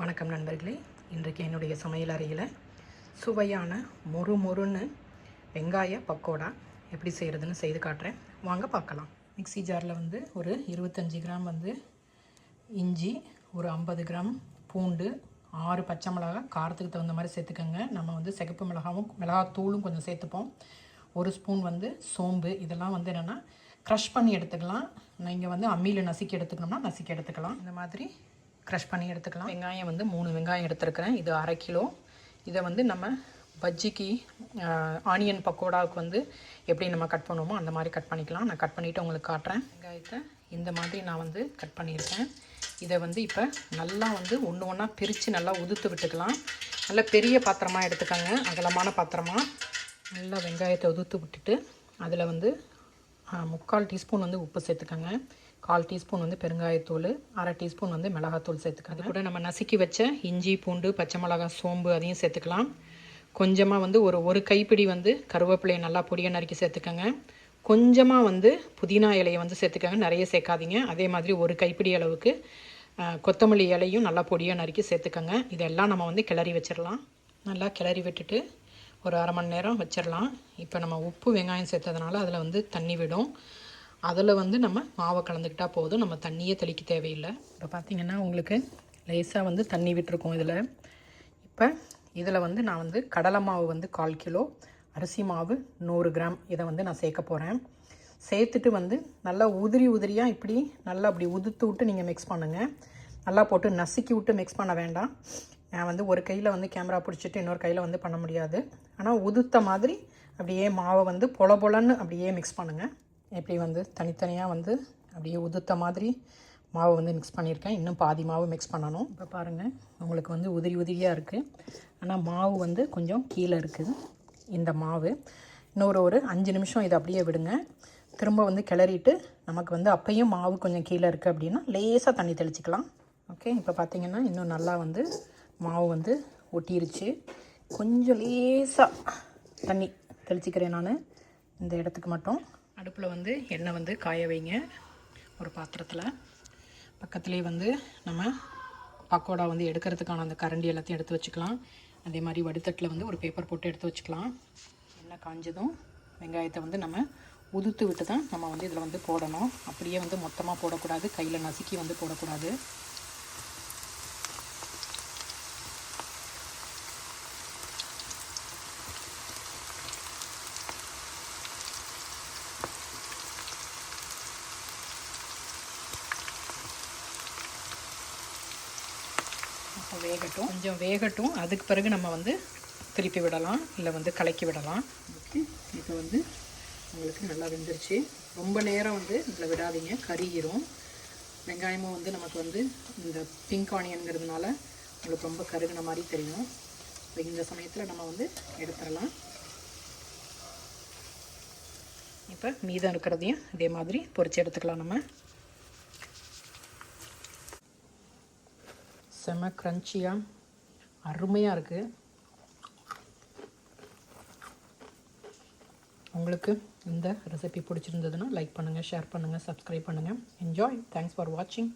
வணக்கம் நண்பர்களே. இன்றைக்கு என்னுடைய சமையல் அறையில் சுவையான மொறுன்னு வெங்காய பக்கோடா எப்படி செய்கிறதுன்னு செய்து காட்டுறேன். வாங்க பார்க்கலாம். மிக்ஸி ஜாரில் ஒரு 25 கிராம் இஞ்சி, ஒரு 50 கிராம் பூண்டு, 6 பச்சை மிளகாய் காரத்துக்கு தகுந்த மாதிரி சேர்த்துக்கோங்க. நம்ம சிகப்பு மிளகாத்தூளும் கொஞ்சம் சேர்த்துப்போம். ஒரு ஸ்பூன் சோம்பு. இதெல்லாம் என்னென்னா க்ரஷ் பண்ணி எடுத்துக்கலாம். நீங்கள் அம்மியில் நசுக்கி எடுத்துக்கணும்னா நசுக்கி எடுத்துக்கலாம். இந்த மாதிரி க்ரஷ் பண்ணி எடுத்துக்கலாம். வெங்காயம் 3 வெங்காயம் எடுத்துருக்கிறேன். இது 1/2 கிலோ. இதை நம்ம பஜ்ஜிக்கு ஆனியன் பக்கோடாவுக்கு எப்படி நம்ம கட் பண்ணுவோமோ அந்த மாதிரி கட் பண்ணிக்கலாம். நான் கட் பண்ணிவிட்டு உங்களுக்கு காட்டுறேன். வெங்காயத்தை இந்த மாதிரி நான் கட் பண்ணியிருக்கேன். இதை இப்போ நல்லா ஒன்று ஒன்றா பிரித்து நல்லா உதுத்து விட்டுக்கலாம். நல்லா பெரிய பாத்திரமாக எடுத்துக்கோங்க, அகலமான பாத்திரமாக. நல்லா வெங்காயத்தை உதுத்து விட்டுட்டு அதில் 3/4 டீஸ்பூன் உப்பு சேர்த்துக்கோங்க. 1/4 டீஸ்பூன் பெருங்காயத்தூள், 1/2 டீஸ்பூன் மிளகாத்தூள் சேர்த்துக்கோங்க. அது கூட நம்ம நசுக்கி வச்ச இஞ்சி, பூண்டு, பச்சை மிளகாய், சோம்பு அதையும் சேர்த்துக்கலாம். கொஞ்சமாக ஒரு கைப்பிடி கருவேப்பிலையை நல்லா பொடியை நறுக்கி சேர்த்துக்கோங்க. கொஞ்சமாக புதினா இலையை சேர்த்துக்கோங்க, நிறைய சேர்க்காதீங்க. அதே மாதிரி ஒரு கைப்பிடி அளவுக்கு கொத்தமல்லி இலையும் நல்லா பொடியை நறுக்கி சேர்த்துக்கோங்க. இதெல்லாம் நம்ம கிளறி வச்சிடலாம். நல்லா கிளறி விட்டுட்டு ஒரு 1/2 மணி நேரம் வச்சிடலாம். இப்போ நம்ம உப்பு வெங்காயம் சேர்த்ததுனால அதில் தண்ணி விடும். அதில் நம்ம மாவை கலந்துக்கிட்டால் போதும். நம்ம தண்ணியே தெளிக்க தேவையில்லை. இப்போ பார்த்திங்கன்னா உங்களுக்கு லேசாக தண்ணி விட்டுருக்கோம் இதில். இப்போ இதில் நான் கடலை மாவு 1/4 கிலோ, அரிசி மாவு 100 கிராம் இதை நான் சேர்க்க போகிறேன். சேர்த்துட்டு நல்லா உதிரியாக இப்படி நல்லா அப்படி உதுத்து விட்டு நீங்கள் மிக்ஸ் பண்ணுங்கள். நல்லா போட்டு நசுக்கி விட்டு மிக்ஸ் பண்ண வேண்டாம். நான் ஒரு கையில் கேமரா பிடிச்சிட்டு இன்னொரு கையில் பண்ண முடியாது. ஆனால் உதுத்த மாதிரி அப்படியே மாவை பொலன்னு அப்படியே மிக்ஸ் பண்ணுங்கள். எப்படி தனித்தனியாக அப்படியே உதுத்த மாதிரி மாவு மிக்ஸ் பண்ணியிருக்கேன். இன்னும் பாதி மாவு மிக்ஸ் பண்ணணும். இப்போ பாருங்கள், உங்களுக்கு உதிரியாக இருக்குது. ஆனால் மாவு கொஞ்சம் கீழே இருக்குது. இந்த மாவு ஒரு 5 நிமிஷம் இதை அப்படியே விடுங்க. திரும்ப கிளறிட்டு நமக்கு அப்பையும் மாவு கொஞ்சம் கீழே இருக்குது அப்படின்னா லேசாக தண்ணி தெளிச்சிக்கலாம். ஓகே, இப்போ பார்த்திங்கன்னா இன்னும் நல்லா மாவு ஒட்டிருச்சு. கொஞ்சம் லேசாக தண்ணி தெளிச்சிக்கிறேன் நான் இந்த இடத்துக்கு மட்டும். அடுப்பில் எண்ணெய் காய வைங்க ஒரு பாத்திரத்தில். பக்கத்துலேயே நம்ம பக்கோடா எடுக்கிறதுக்கான அந்த கரண்டி எல்லாத்தையும் எடுத்து வச்சுக்கலாம். அதே மாதிரி வடித்தட்டில் ஒரு பேப்பர் போட்டு எடுத்து வச்சுக்கலாம். எண்ணெய் காஞ்சதும் வெங்காயத்தை நம்ம உதுத்து விட்டு தான் நம்ம இதில் போடணும். அப்படியே மொத்தமாக போடக்கூடாது, கையில் நசுக்கி போடக்கூடாது. கொஞ்சம் வேகட்டும். அதுக்கு பிறகு நம்ம திருப்பி விடலாம், இல்லை கலக்கி விடலாம். ஓகே, இப்போ உங்களுக்கு நல்லா வெந்துருச்சு. ரொம்ப நேரம் இதில் விடாதீங்க, கருகிரும். வெங்காயமும் நமக்கு இந்த பிங்க் ஆனியனுங்கிறதுனால உங்களுக்கு ரொம்ப கருகின மாதிரி தெரியும். இப்போ இந்த சமயத்தில் நம்ம எடுத்துடலாம். இப்போ மீதம் இருக்கிறதையும் இதே மாதிரி பொரிச்சு எடுத்துக்கலாம். நம்ம செம க்ரன்ச்சியாக அருமையாக இருக்குது. உங்களுக்கு இந்த ரெசிபி பிடிச்சிருந்ததுன்னா லைக் பண்ணுங்கள், ஷேர் பண்ணுங்கள், சப்ஸ்கிரைப் பண்ணுங்கள். என்ஜாய். தேங்க்ஸ் ஃபார் வாட்சிங்.